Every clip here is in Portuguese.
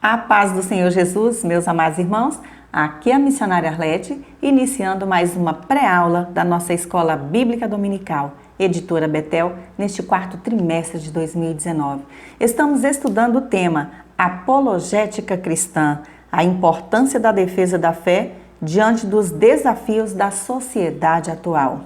A paz do Senhor Jesus, meus amados irmãos, aqui é a missionária Arlete, iniciando mais uma pré-aula da nossa Escola Bíblica Dominical, Editora Betel, neste quarto trimestre de 2019. Estamos estudando o tema Apologética Cristã, a importância da defesa da fé diante dos desafios da sociedade atual.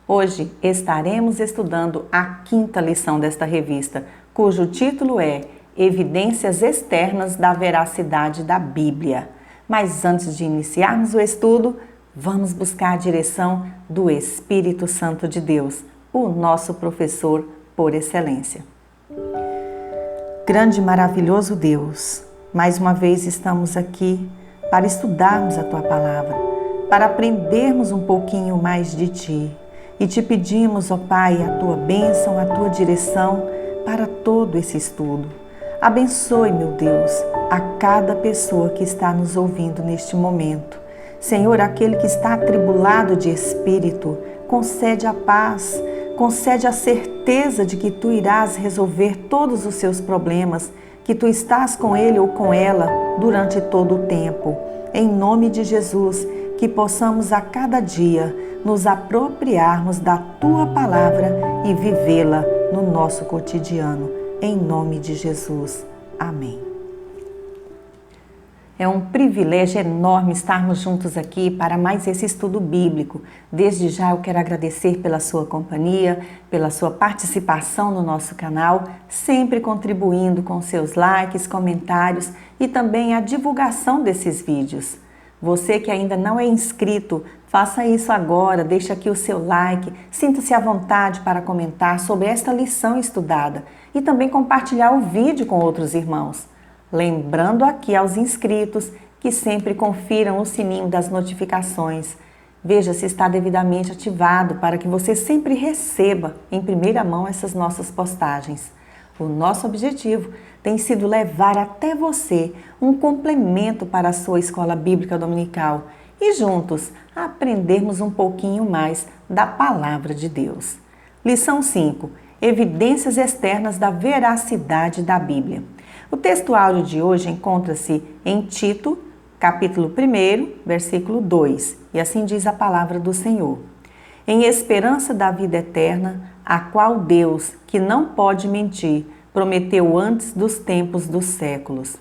Hoje estaremos estudando a quinta lição desta revista, cujo título é Evidências Externas da Veracidade da Bíblia. Mas antes de iniciarmos o estudo, vamos buscar a direção do Espírito Santo de Deus, o nosso professor por excelência. Grande e maravilhoso Deus, mais uma vez estamos aqui para estudarmos a Tua Palavra, para aprendermos um pouquinho mais de Ti. E te pedimos, ó Pai, a Tua bênção, a Tua direção para todo esse estudo. Abençoe, meu Deus, a cada pessoa que está nos ouvindo neste momento. Senhor, aquele que está atribulado de espírito, concede a paz, concede a certeza de que Tu irás resolver todos os seus problemas, que Tu estás com ele ou com ela durante todo o tempo. Em nome de Jesus, que possamos a cada dia nos apropriarmos da Tua Palavra e vivê-la no nosso cotidiano. Em nome de Jesus. Amém. É um privilégio enorme estarmos juntos aqui para mais esse estudo bíblico. Desde já eu quero agradecer pela sua companhia, pela sua participação no nosso canal, sempre contribuindo com seus likes, comentários e também a divulgação desses vídeos. Você que ainda não é inscrito, faça isso agora, deixe aqui o seu like, sinta-se à vontade para comentar sobre esta lição estudada e também compartilhar o vídeo com outros irmãos. Lembrando aqui aos inscritos que sempre confiram o sininho das notificações. Veja se está devidamente ativado para que você sempre receba em primeira mão essas nossas postagens. O nosso objetivo tem sido levar até você um complemento para a sua escola bíblica dominical e juntos aprendermos um pouquinho mais da Palavra de Deus. Lição 5. Evidências externas da veracidade da Bíblia. O texto áureo de hoje encontra-se em Tito, capítulo 1, versículo 2, e assim diz a palavra do Senhor. Em esperança da vida eterna, a qual Deus, que não pode mentir, prometeu antes dos tempos dos séculos.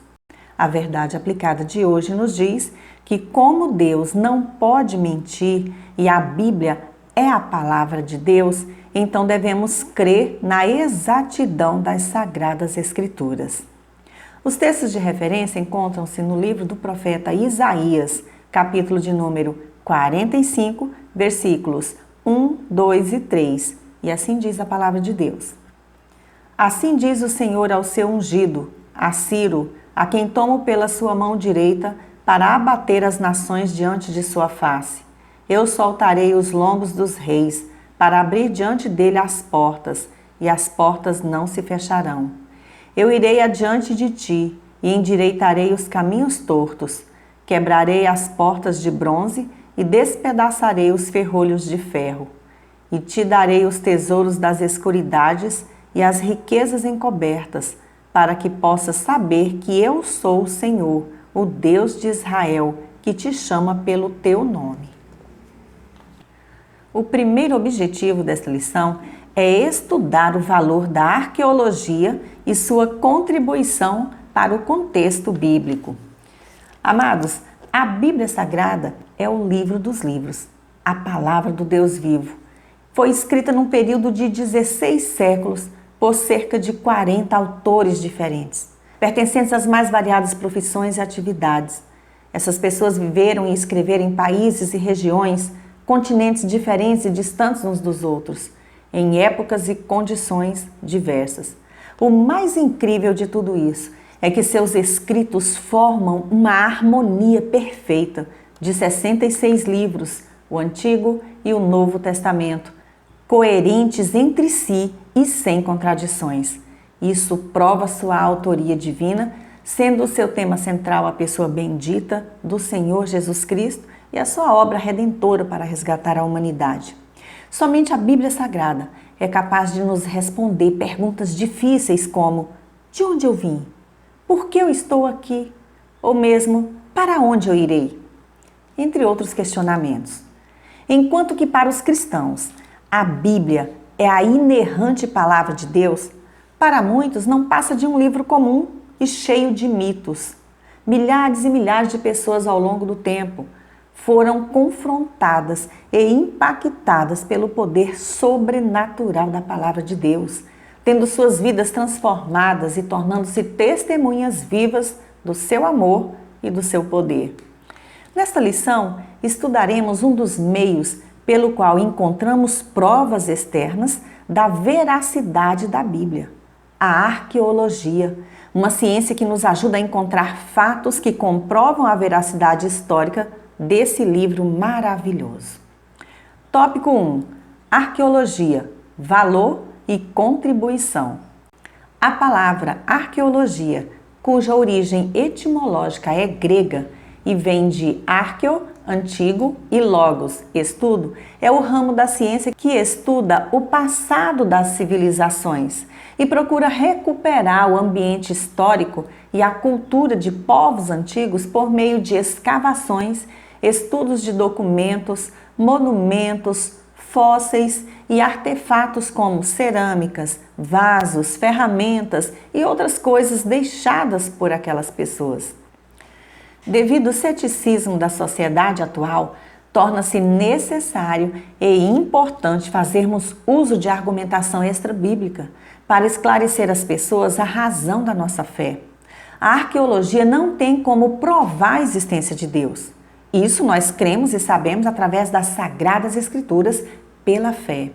A verdade aplicada de hoje nos diz que como Deus não pode mentir e a Bíblia é a palavra de Deus, então devemos crer na exatidão das Sagradas Escrituras. Os textos de referência encontram-se no livro do profeta Isaías, capítulo de número 45, versículos 1, 2 e 3. E assim diz a palavra de Deus. Assim diz o Senhor ao seu ungido, a Ciro, a quem tomo pela sua mão direita para abater as nações diante de sua face. Eu soltarei os lombos dos reis, para abrir diante dele as portas, e as portas não se fecharão. Eu irei adiante de ti, e endireitarei os caminhos tortos. Quebrarei as portas de bronze, e despedaçarei os ferrolhos de ferro. E te darei os tesouros das escuridades e as riquezas encobertas, para que possas saber que eu sou o Senhor, o Deus de Israel, que te chama pelo teu nome. O primeiro objetivo desta lição é estudar o valor da arqueologia e sua contribuição para o contexto bíblico. Amados, a Bíblia Sagrada é o livro dos livros, a palavra do Deus vivo. Foi escrita num período de 16 séculos por cerca de 40 autores diferentes, pertencentes às mais variadas profissões e atividades. Essas pessoas viveram e escreveram em países e regiões, continentes diferentes e distantes uns dos outros, em épocas e condições diversas. O mais incrível de tudo isso é que seus escritos formam uma harmonia perfeita de 66 livros, o Antigo e o Novo Testamento, coerentes entre si e sem contradições. Isso prova sua autoria divina, sendo o seu tema central a pessoa bendita do Senhor Jesus Cristo e a sua obra redentora para resgatar a humanidade. Somente a Bíblia Sagrada é capaz de nos responder perguntas difíceis como: de onde eu vim? Por que eu estou aqui? Ou mesmo, para onde eu irei? Entre outros questionamentos. Enquanto que para os cristãos, a Bíblia é a inerrante palavra de Deus, para muitos não passa de um livro comum e cheio de mitos. Milhares e milhares de pessoas ao longo do tempo foram confrontadas e impactadas pelo poder sobrenatural da palavra de Deus, tendo suas vidas transformadas e tornando-se testemunhas vivas do seu amor e do seu poder. Nesta lição, estudaremos um dos meios pelo qual encontramos provas externas da veracidade da Bíblia, a arqueologia, uma ciência que nos ajuda a encontrar fatos que comprovam a veracidade histórica desse livro maravilhoso. Tópico 1. Arqueologia, valor e contribuição. A palavra arqueologia, cuja origem etimológica é grega e vem de arqueo, antigo, e logos, estudo, é o ramo da ciência que estuda o passado das civilizações e procura recuperar o ambiente histórico e a cultura de povos antigos por meio de escavações, estudos de documentos, monumentos, fósseis e artefatos como cerâmicas, vasos, ferramentas e outras coisas deixadas por aquelas pessoas. Devido ao ceticismo da sociedade atual, torna-se necessário e importante fazermos uso de argumentação extra-bíblica para esclarecer às pessoas a razão da nossa fé. A arqueologia não tem como provar a existência de Deus. Isso nós cremos e sabemos através das Sagradas Escrituras pela fé.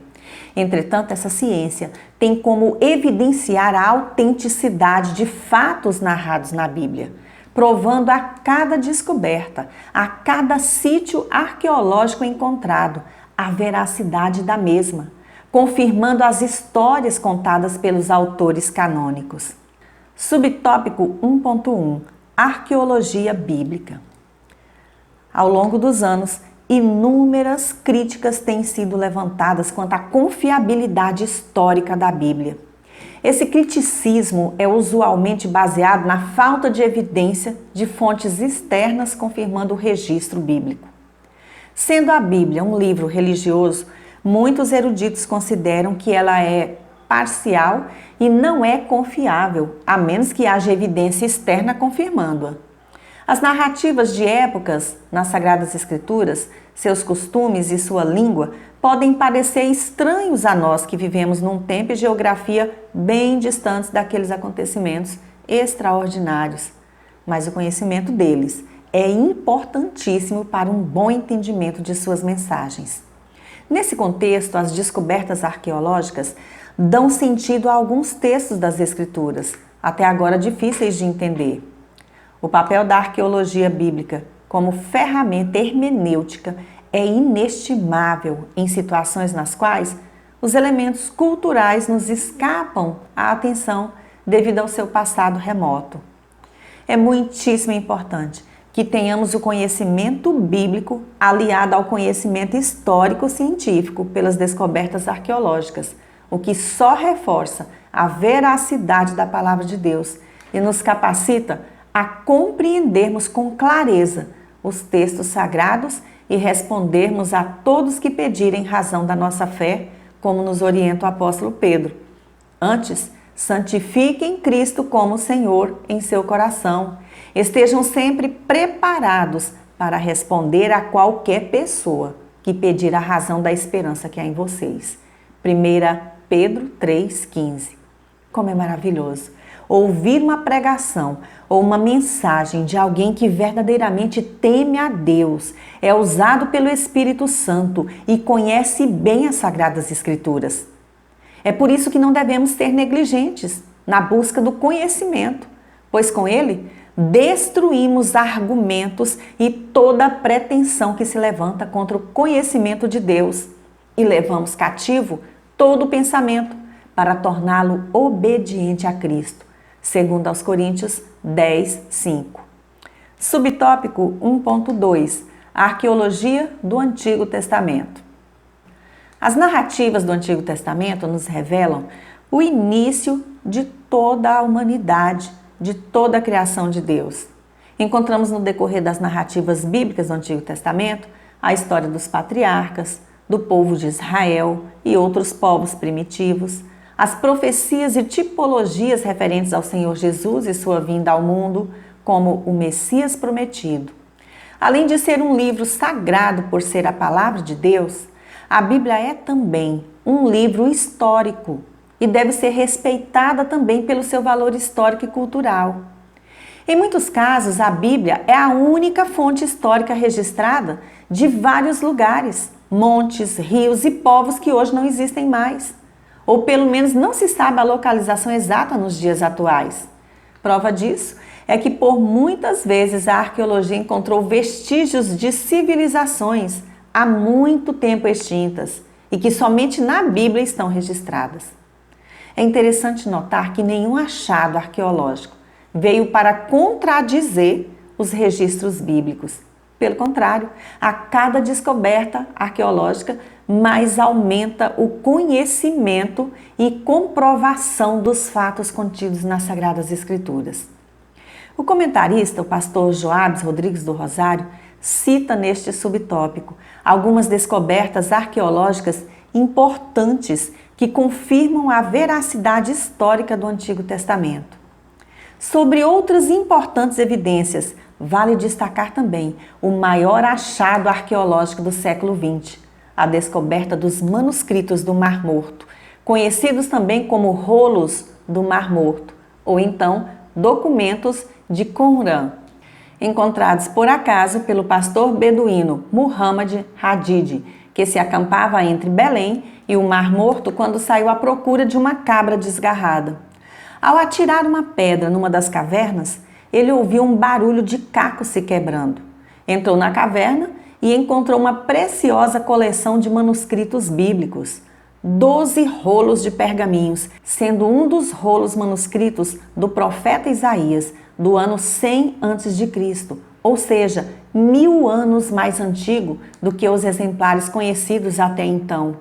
Entretanto, essa ciência tem como evidenciar a autenticidade de fatos narrados na Bíblia, provando a cada descoberta, a cada sítio arqueológico encontrado, a veracidade da mesma, confirmando as histórias contadas pelos autores canônicos. Subtópico 1.1 Arqueologia Bíblica. Ao longo dos anos, inúmeras críticas têm sido levantadas quanto à confiabilidade histórica da Bíblia. Esse criticismo é usualmente baseado na falta de evidência de fontes externas confirmando o registro bíblico. Sendo a Bíblia um livro religioso, muitos eruditos consideram que ela é parcial e não é confiável, a menos que haja evidência externa confirmando-a. As narrativas de épocas nas Sagradas Escrituras, seus costumes e sua língua podem parecer estranhos a nós que vivemos num tempo e geografia bem distantes daqueles acontecimentos extraordinários, mas o conhecimento deles é importantíssimo para um bom entendimento de suas mensagens. Nesse contexto, as descobertas arqueológicas dão sentido a alguns textos das Escrituras, até agora difíceis de entender. O papel da arqueologia bíblica como ferramenta hermenêutica é inestimável em situações nas quais os elementos culturais nos escapam à atenção devido ao seu passado remoto. É muitíssimo importante que tenhamos o conhecimento bíblico aliado ao conhecimento histórico-científico pelas descobertas arqueológicas, o que só reforça a veracidade da palavra de Deus e nos capacita a compreendermos com clareza os textos sagrados e respondermos a todos que pedirem razão da nossa fé, como nos orienta o apóstolo Pedro. Antes, santifiquem Cristo como Senhor em seu coração. Estejam sempre preparados para responder a qualquer pessoa que pedir a razão da esperança que há em vocês. 1 Pedro 3,15. Como é maravilhoso ouvir uma pregação ou uma mensagem de alguém que verdadeiramente teme a Deus, é usado pelo Espírito Santo e conhece bem as Sagradas Escrituras. É por isso que não devemos ser negligentes na busca do conhecimento, pois com ele destruímos argumentos e toda pretensão que se levanta contra o conhecimento de Deus e levamos cativo todo o pensamento para torná-lo obediente a Cristo. Segundo aos Coríntios 10:5. Subtópico 1.2 Arqueologia do Antigo Testamento. As narrativas do Antigo Testamento nos revelam o início de toda a humanidade, de toda a criação de Deus. Encontramos no decorrer das narrativas bíblicas do Antigo Testamento a história dos patriarcas, do povo de Israel e outros povos primitivos, as profecias e tipologias referentes ao Senhor Jesus e sua vinda ao mundo como o Messias prometido. Além de ser um livro sagrado por ser a palavra de Deus, a Bíblia é também um livro histórico e deve ser respeitada também pelo seu valor histórico e cultural. Em muitos casos, a Bíblia é a única fonte histórica registrada de vários lugares, montes, rios e povos que hoje não existem mais, ou pelo menos não se sabe a localização exata nos dias atuais. Prova disso é que por muitas vezes a arqueologia encontrou vestígios de civilizações há muito tempo extintas e que somente na Bíblia estão registradas. É interessante notar que nenhum achado arqueológico veio para contradizer os registros bíblicos. Pelo contrário, a cada descoberta arqueológica, mais aumenta o conhecimento e comprovação dos fatos contidos nas Sagradas Escrituras. O comentarista, o pastor Joabes Rodrigues do Rosário, cita neste subtópico algumas descobertas arqueológicas importantes que confirmam a veracidade histórica do Antigo Testamento. Sobre outras importantes evidências, vale destacar também o maior achado arqueológico do século XX, a descoberta dos manuscritos do Mar Morto, conhecidos também como rolos do Mar Morto, ou então documentos de Qumran, encontrados por acaso pelo pastor beduíno Muhammad Hadid, que se acampava entre Belém e o Mar Morto quando saiu à procura de uma cabra desgarrada. Ao atirar uma pedra numa das cavernas, ele ouviu um barulho de caco se quebrando. Entrou na caverna e encontrou uma preciosa coleção de manuscritos bíblicos, 12 rolos de pergaminhos, sendo um dos rolos manuscritos do profeta Isaías, do ano 100 a.C., ou seja, 1000 anos mais antigo do que os exemplares conhecidos até então,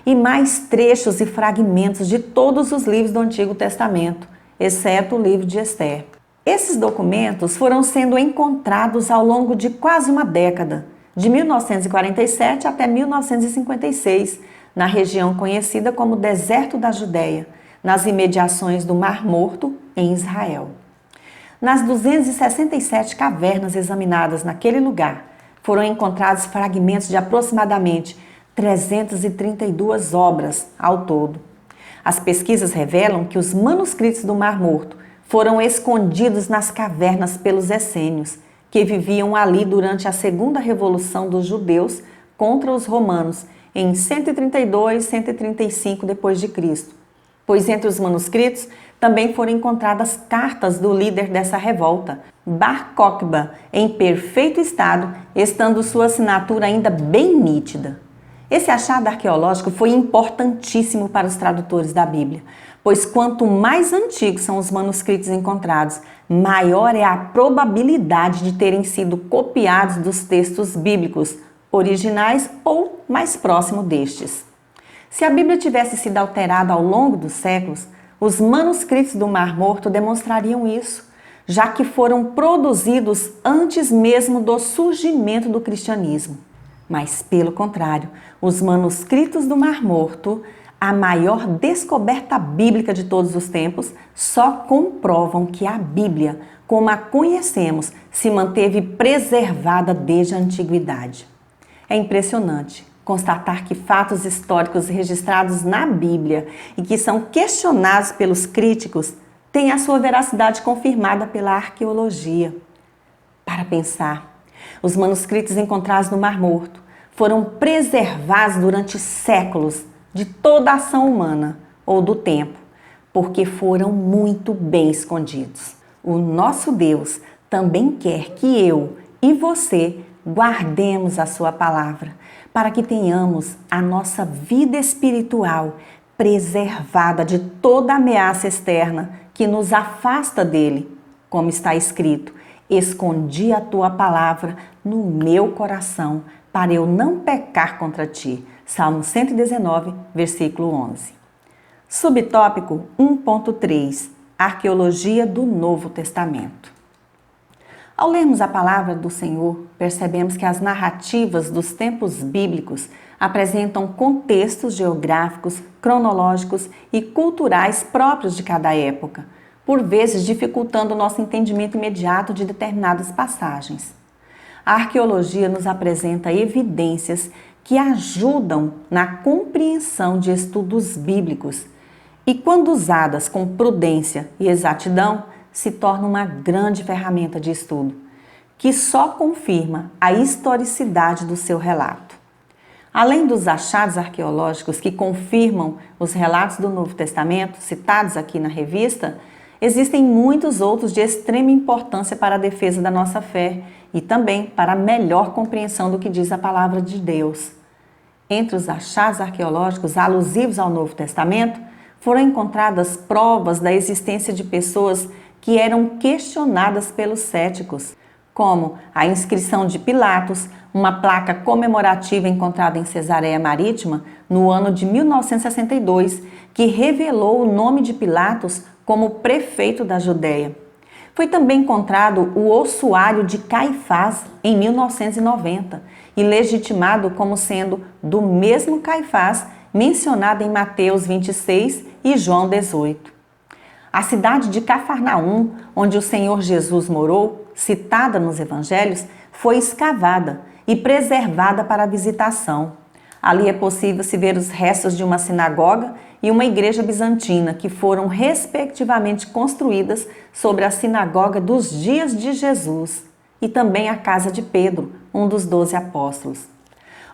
e mais trechos e fragmentos de todos os livros do Antigo Testamento, exceto o livro de Esther. Esses documentos foram sendo encontrados ao longo de quase uma década, de 1947 até 1956, na região conhecida como Deserto da Judéia, nas imediações do Mar Morto, em Israel. Nas 267 cavernas examinadas naquele lugar, foram encontrados fragmentos de aproximadamente 332 obras ao todo. As pesquisas revelam que os manuscritos do Mar Morto foram escondidos nas cavernas pelos essênios, que viviam ali durante a Segunda Revolução dos Judeus contra os romanos, em 132 e 135 d.C., pois entre os manuscritos também foram encontradas cartas do líder dessa revolta, Bar Kokhba, em perfeito estado, estando sua assinatura ainda bem nítida. Esse achado arqueológico foi importantíssimo para os tradutores da Bíblia, pois quanto mais antigos são os manuscritos encontrados, maior é a probabilidade de terem sido copiados dos textos bíblicos originais ou mais próximo destes. Se a Bíblia tivesse sido alterada ao longo dos séculos, os manuscritos do Mar Morto demonstrariam isso, já que foram produzidos antes mesmo do surgimento do cristianismo. Mas, pelo contrário, os manuscritos do Mar Morto, a maior descoberta bíblica de todos os tempos, só comprovam que a Bíblia, como a conhecemos, se manteve preservada desde a antiguidade. É impressionante constatar que fatos históricos registrados na Bíblia e que são questionados pelos críticos têm a sua veracidade confirmada pela arqueologia. Para pensar, os manuscritos encontrados no Mar Morto foram preservados durante séculos de toda a ação humana ou do tempo, porque foram muito bem escondidos. O nosso Deus também quer que eu e você guardemos a sua palavra, para que tenhamos a nossa vida espiritual preservada de toda ameaça externa que nos afasta dele, como está escrito: escondi a tua palavra no meu coração, para eu não pecar contra ti. Salmo 119, versículo 11. Subtópico 1.3. Arqueologia do Novo Testamento. Ao lermos a palavra do Senhor, percebemos que as narrativas dos tempos bíblicos apresentam contextos geográficos, cronológicos e culturais próprios de cada época, por vezes dificultando o nosso entendimento imediato de determinadas passagens. A arqueologia nos apresenta evidências que ajudam na compreensão de estudos bíblicos e, quando usadas com prudência e exatidão, se torna uma grande ferramenta de estudo, que só confirma a historicidade do seu relato. Além dos achados arqueológicos que confirmam os relatos do Novo Testamento, citados aqui na revista, existem muitos outros de extrema importância para a defesa da nossa fé e também para a melhor compreensão do que diz a palavra de Deus. Entre os achados arqueológicos alusivos ao Novo Testamento, foram encontradas provas da existência de pessoas que eram questionadas pelos céticos, como a inscrição de Pilatos, uma placa comemorativa encontrada em Cesareia Marítima no ano de 1962, que revelou o nome de Pilatos como prefeito da Judéia. Foi também encontrado o ossuário de Caifás em 1990 e legitimado como sendo do mesmo Caifás mencionado em Mateus 26 e João 18. A cidade de Cafarnaum, onde o Senhor Jesus morou, citada nos evangelhos, foi escavada e preservada para a visitação. Ali é possível se ver os restos de uma sinagoga e uma igreja bizantina que foram respectivamente construídas sobre a sinagoga dos dias de Jesus e também a casa de Pedro, um dos 12 apóstolos.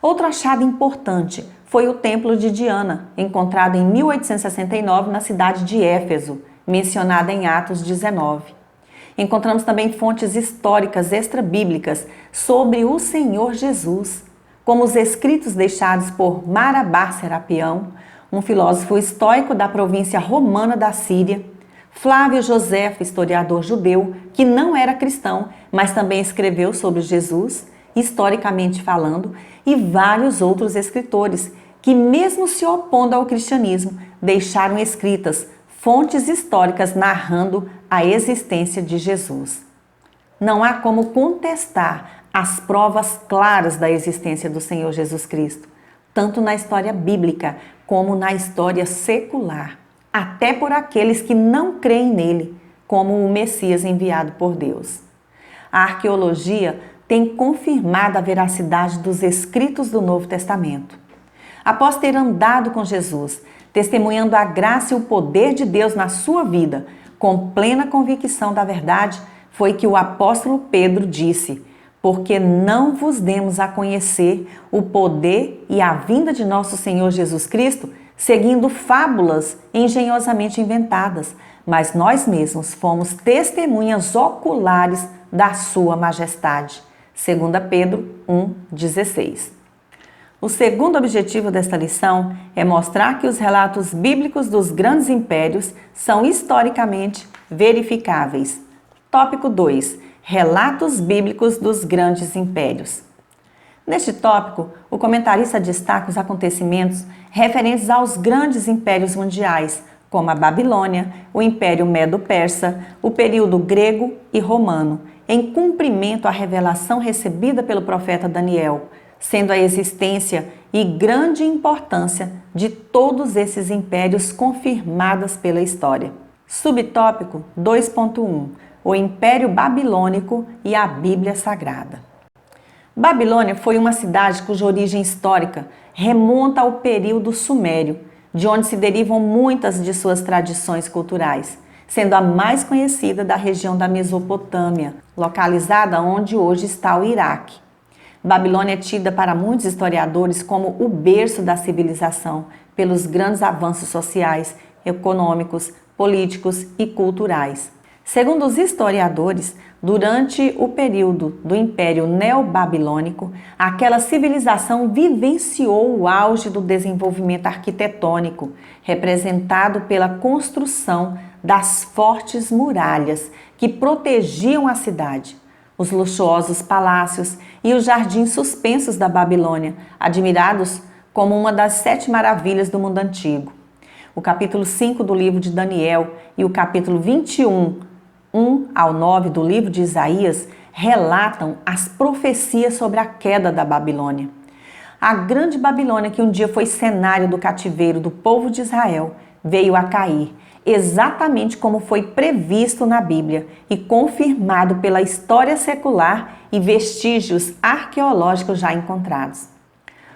Outro achado importante foi o Templo de Diana, encontrado em 1869 na cidade de Éfeso, mencionada em Atos 19. Encontramos também fontes históricas extra-bíblicas sobre o Senhor Jesus, como os escritos deixados por Marabar Serapião, um filósofo estoico da província romana da Síria, Flávio Josefo, historiador judeu, que não era cristão, mas também escreveu sobre Jesus, historicamente falando, e vários outros escritores, que mesmo se opondo ao cristianismo, deixaram escritas fontes históricas narrando a existência de Jesus. Não há como contestar as provas claras da existência do Senhor Jesus Cristo, tanto na história bíblica como na história secular, até por aqueles que não creem nele, como o Messias enviado por Deus. A arqueologia tem confirmado a veracidade dos escritos do Novo Testamento. Após ter andado com Jesus, testemunhando a graça e o poder de Deus na sua vida, com plena convicção da verdade, foi que o apóstolo Pedro disse: porque não vos demos a conhecer o poder e a vinda de nosso Senhor Jesus Cristo, seguindo fábulas engenhosamente inventadas, mas nós mesmos fomos testemunhas oculares da sua majestade. 2 Pedro 1,16. O segundo objetivo desta lição é mostrar que os relatos bíblicos dos grandes impérios são historicamente verificáveis. Tópico 2. Relatos bíblicos dos grandes impérios. Neste tópico, o comentarista destaca os acontecimentos referentes aos grandes impérios mundiais, como a Babilônia, o Império Medo-Persa, o período grego e romano, em cumprimento à revelação recebida pelo profeta Daniel, sendo a existência e grande importância de todos esses impérios confirmadas pela história. Subtópico 2.1. O Império Babilônico e a Bíblia Sagrada. Babilônia foi uma cidade cuja origem histórica remonta ao período sumério, de onde se derivam muitas de suas tradições culturais, sendo a mais conhecida da região da Mesopotâmia, localizada onde hoje está o Iraque. Babilônia é tida para muitos historiadores como o berço da civilização, pelos grandes avanços sociais, econômicos, políticos e culturais. Segundo os historiadores, durante o período do Império Neobabilônico, aquela civilização vivenciou o auge do desenvolvimento arquitetônico, representado pela construção das fortes muralhas que protegiam a cidade, os luxuosos palácios e os jardins suspensos da Babilônia, admirados como uma das 7 maravilhas do mundo antigo. o capítulo 5 do livro de Daniel e o capítulo 21, 1 ao 9 do livro de Isaías, relatam as profecias sobre a queda da Babilônia. A grande Babilônia, que um dia foi cenário do cativeiro do povo de Israel, veio a cair, exatamente como foi previsto na Bíblia e confirmado pela história secular e vestígios arqueológicos já encontrados.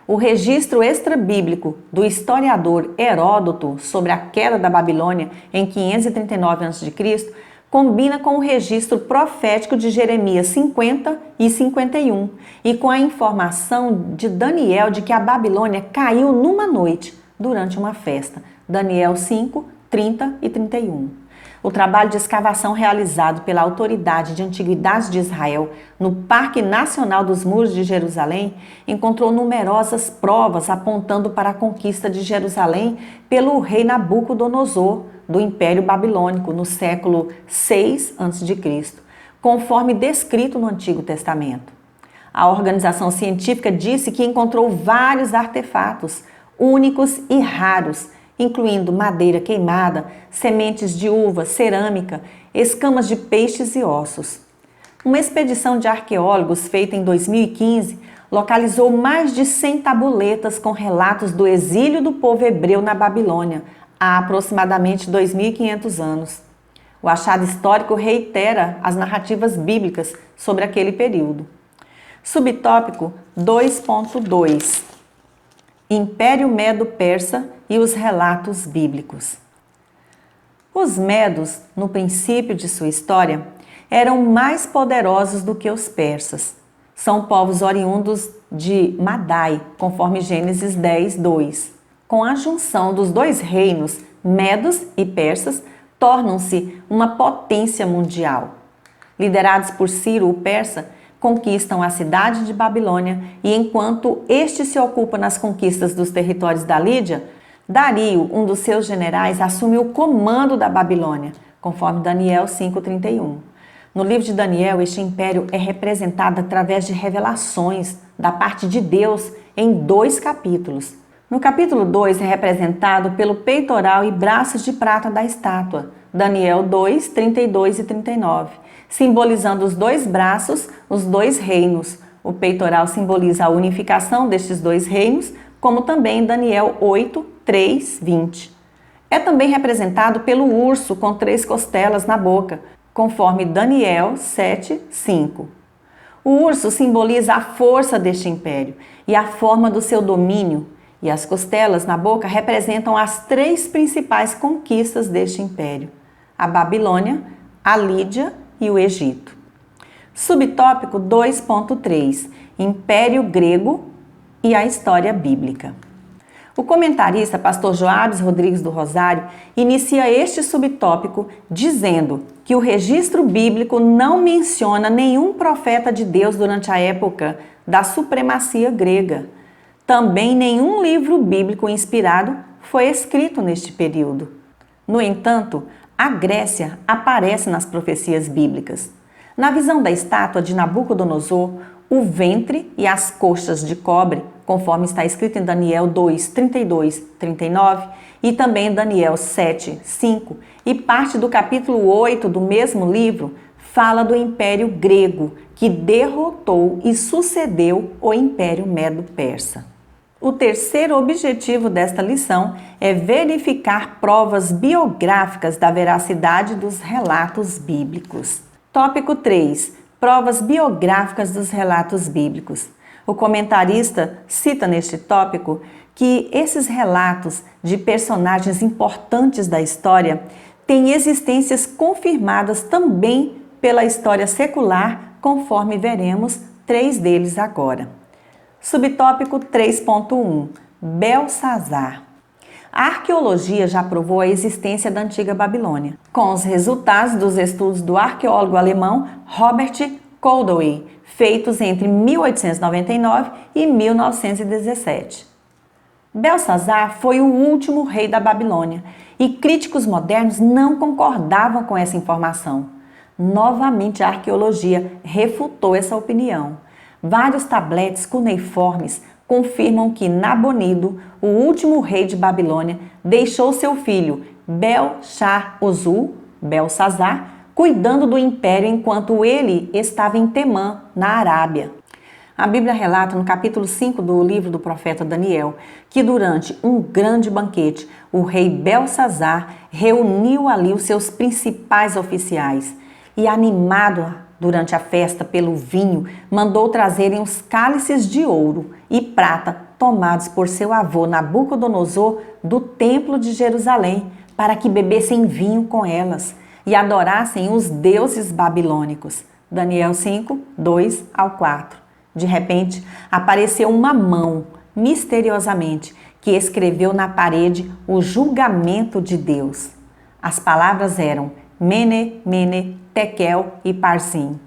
O registro extrabíblico do historiador Heródoto sobre a queda da Babilônia em 539 a.C. combina com o registro profético de Jeremias 50 e 51 e com a informação de Daniel de que a Babilônia caiu numa noite durante uma festa. Daniel 5, 30 e 31. O trabalho de escavação realizado pela Autoridade de Antiguidades de Israel no Parque Nacional dos Muros de Jerusalém encontrou numerosas provas apontando para a conquista de Jerusalém pelo rei Nabucodonosor do Império Babilônico no século 6 a.C., conforme descrito no Antigo Testamento. A organização científica disse que encontrou vários artefatos únicos e raros, incluindo madeira queimada, sementes de uva, cerâmica, escamas de peixes e ossos. Uma expedição de arqueólogos feita em 2015 localizou mais de 100 tabuletas com relatos do exílio do povo hebreu na Babilônia, há aproximadamente 2.500 anos. O achado histórico reitera as narrativas bíblicas sobre aquele período. Subtópico 2.2 Império Medo-Persa e os relatos bíblicos. Os medos, no princípio de sua história, eram mais poderosos do que os persas. São povos oriundos de Madai, conforme Gênesis 10, 2. Com a junção dos dois reinos, medos e persas, tornam-se uma potência mundial. Liderados por Ciro o Persa, conquistam a cidade de Babilônia e enquanto este se ocupa nas conquistas dos territórios da Lídia, Dario, um dos seus generais, assume o comando da Babilônia, conforme Daniel 5,31. No livro de Daniel, este império é representado através de revelações da parte de Deus em 2 capítulos. No capítulo 2 é representado pelo peitoral e braços de prata da estátua, Daniel 2, 32 e 39, simbolizando os 2 braços, os 2 reinos. O peitoral simboliza a unificação destes 2 reinos, como também em Daniel 8, 3, 20. É também representado pelo urso com 3 costelas na boca, conforme Daniel 7, 5. O urso simboliza a força deste império e a forma do seu domínio, e as costelas na boca representam as 3 principais conquistas deste império: a Babilônia, a Lídia e o Egito. Subtópico 2.3 Império Grego e a história bíblica. O comentarista pastor Joabes Rodrigues do Rosário inicia este subtópico dizendo que o registro bíblico não menciona nenhum profeta de Deus durante a época da supremacia grega. Também nenhum livro bíblico inspirado foi escrito neste período. No entanto, a Grécia aparece nas profecias bíblicas. Na visão da estátua de Nabucodonosor, o ventre e as coxas de cobre, conforme está escrito em Daniel 2, 32, 39 e também em Daniel 7, 5, e parte do capítulo 8 do mesmo livro, fala do Império Grego, que derrotou e sucedeu o Império Medo-Persa. O terceiro objetivo desta lição é verificar provas biográficas da veracidade dos relatos bíblicos. Tópico 3. Provas biográficas dos relatos bíblicos. O comentarista cita neste tópico que esses relatos de personagens importantes da história têm existências confirmadas também pela história secular, conforme veremos 3 deles agora. Subtópico 3.1 Belsazar. A arqueologia já provou a existência da antiga Babilônia, com os resultados dos estudos do arqueólogo alemão Robert Koldewey, feitos entre 1899 e 1917. Belsazar foi o último rei da Babilônia e críticos modernos não concordavam com essa informação. Novamente, a arqueologia refutou essa opinião. Vários tabletes cuneiformes confirmam que Nabonido, o último rei de Babilônia, deixou seu filho Belsazar, cuidando do império enquanto ele estava em Temã, na Arábia. A Bíblia relata no capítulo 5 do livro do profeta Daniel que durante um grande banquete, o rei Belsazar reuniu ali os seus principais oficiais e, animado durante a festa pelo vinho, mandou trazerem os cálices de ouro e prata tomados por seu avô Nabucodonosor do templo de Jerusalém, para que bebessem vinho com elas e adorassem os deuses babilônicos. Daniel 5, 2 ao 4. De repente, apareceu uma mão, misteriosamente, que escreveu na parede o julgamento de Deus. As palavras eram Mene, Mene, Tekel e Parsim.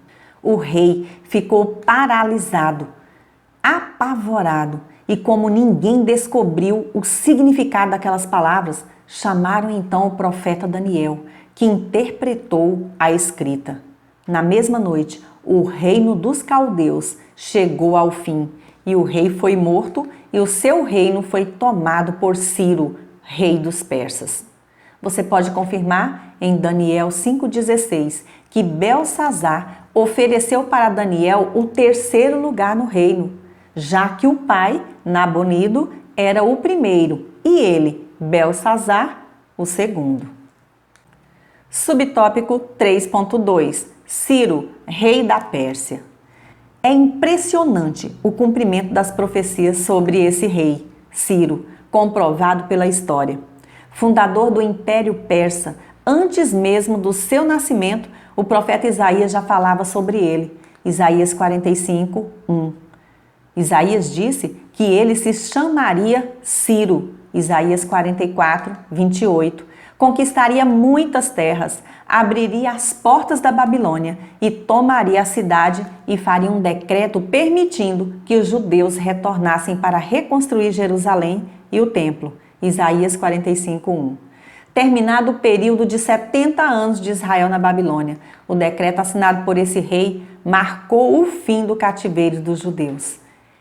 O rei ficou paralisado, apavorado, e como ninguém descobriu o significado daquelas palavras, chamaram então o profeta Daniel, que interpretou a escrita. Na mesma noite, o reino dos caldeus chegou ao fim, e o rei foi morto, e o seu reino foi tomado por Ciro, rei dos persas. Você pode confirmar em Daniel 5,16 que Belsazar ofereceu para Daniel o terceiro lugar no reino, já que o pai, Nabonido, era o primeiro e ele, Belsazar, o segundo. Subtópico 3.2 Ciro, rei da Pérsia. É impressionante o cumprimento das profecias sobre esse rei, Ciro, comprovado pela história. Fundador do Império Persa, antes mesmo do seu nascimento, o profeta Isaías já falava sobre ele. Isaías 45, 1. Isaías disse que ele se chamaria Ciro. Isaías 44, 28. Conquistaria muitas terras, abriria as portas da Babilônia e tomaria a cidade e faria um decreto permitindo que os judeus retornassem para reconstruir Jerusalém e o templo. Isaías 45, 1. Terminado o período de 70 anos de Israel na Babilônia, o decreto assinado por esse rei marcou o fim do cativeiro dos judeus.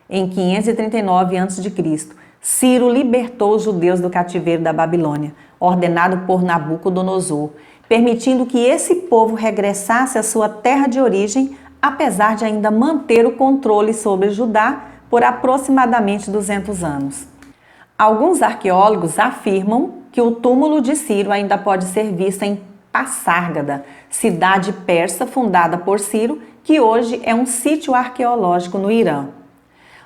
Em 539 a.C., Ciro libertou os judeus do cativeiro da Babilônia, ordenado por Nabucodonosor, permitindo que esse povo regressasse à sua terra de origem, apesar de ainda manter o controle sobre Judá por aproximadamente 200 anos. Alguns arqueólogos afirmam que o túmulo de Ciro ainda pode ser visto em Passárgada, cidade persa fundada por Ciro, que hoje é um sítio arqueológico no Irã.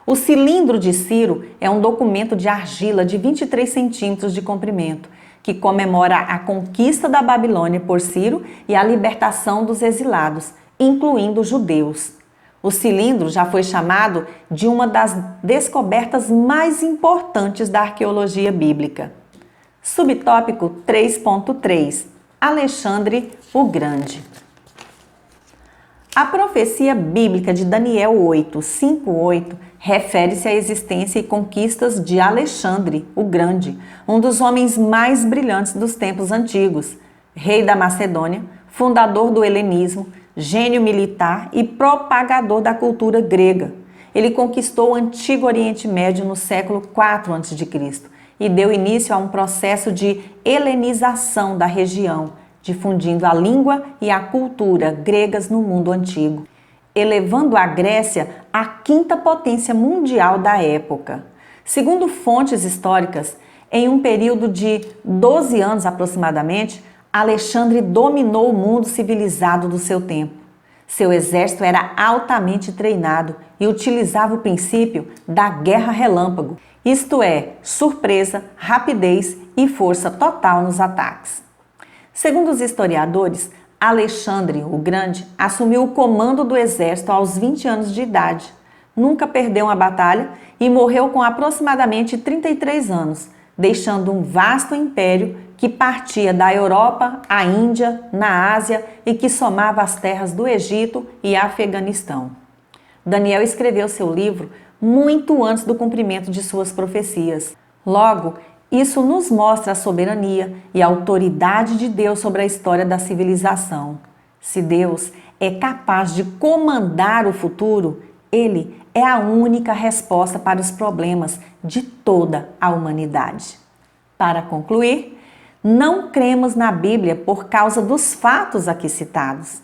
O cilindro de Ciro é um documento de argila de 23 centímetros de comprimento, que comemora a conquista da Babilônia por Ciro e a libertação dos exilados, incluindo judeus. O cilindro já foi chamado de uma das descobertas mais importantes da arqueologia bíblica. Subtópico 3.3 Alexandre o Grande. A profecia bíblica de Daniel 8, 5:8 refere-se à existência e conquistas de Alexandre o Grande, um dos homens mais brilhantes dos tempos antigos, rei da Macedônia, fundador do helenismo, gênio militar e propagador da cultura grega. Ele conquistou o antigo Oriente Médio no século IV a.C. e deu início a um processo de helenização da região, difundindo a língua e a cultura gregas no mundo antigo, elevando a Grécia à quinta potência mundial da época. Segundo fontes históricas, em um período de 12 anos aproximadamente, Alexandre dominou o mundo civilizado do seu tempo. Seu exército era altamente treinado e utilizava o princípio da guerra relâmpago, isto é, surpresa, rapidez e força total nos ataques. Segundo os historiadores, Alexandre o Grande assumiu o comando do exército aos 20 anos de idade. Nunca perdeu uma batalha e morreu com aproximadamente 33 anos, deixando um vasto império que partia da Europa à Índia, na Ásia e que somava as terras do Egito e Afeganistão. Daniel escreveu seu livro muito antes do cumprimento de suas profecias. Logo, isso nos mostra a soberania e a autoridade de Deus sobre a história da civilização. Se Deus é capaz de comandar o futuro, Ele é a única resposta para os problemas de toda a humanidade. Para concluir, não cremos na Bíblia por causa dos fatos aqui citados.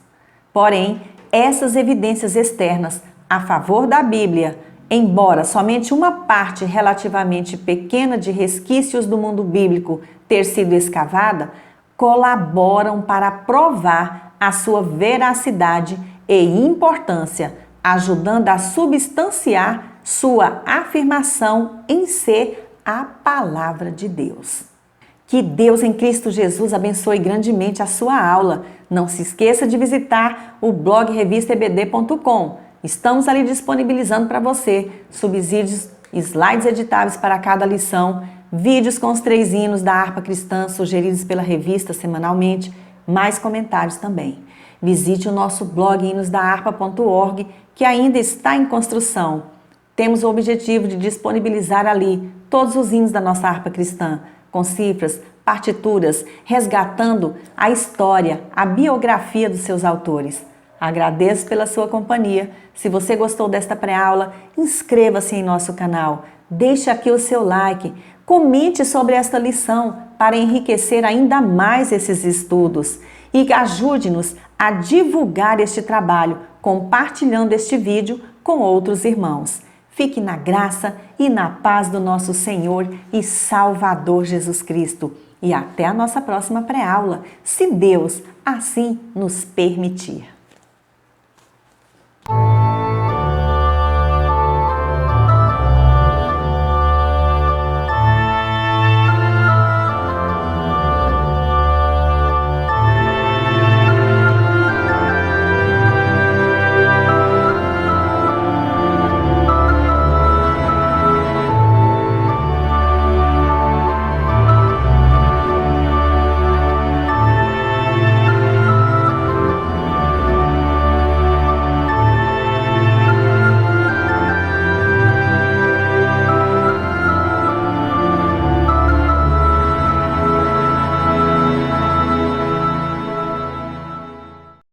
Porém, essas evidências externas a favor da Bíblia, embora somente uma parte relativamente pequena de resquícios do mundo bíblico ter sido escavada, colaboram para provar a sua veracidade e importância, ajudando a substanciar sua afirmação em ser a palavra de Deus. Que Deus em Cristo Jesus abençoe grandemente a sua aula. Não se esqueça de visitar o blog revistaebd.com. Estamos ali disponibilizando para você subsídios, slides editáveis para cada lição, vídeos com os 3 hinos da harpa cristã sugeridos pela revista semanalmente, mais comentários também. Visite o nosso blog hinosdaharpa.org, que ainda está em construção. Temos o objetivo de disponibilizar ali todos os hinos da nossa harpa cristã, com cifras, partituras, resgatando a história, a biografia dos seus autores. Agradeço pela sua companhia. Se você gostou desta pré-aula, inscreva-se em nosso canal, deixe aqui o seu like, comente sobre esta lição para enriquecer ainda mais esses estudos e ajude-nos a divulgar este trabalho, compartilhando este vídeo com outros irmãos. Fique na graça e na paz do nosso Senhor e Salvador Jesus Cristo. E até a nossa próxima pré-aula, se Deus assim nos permitir.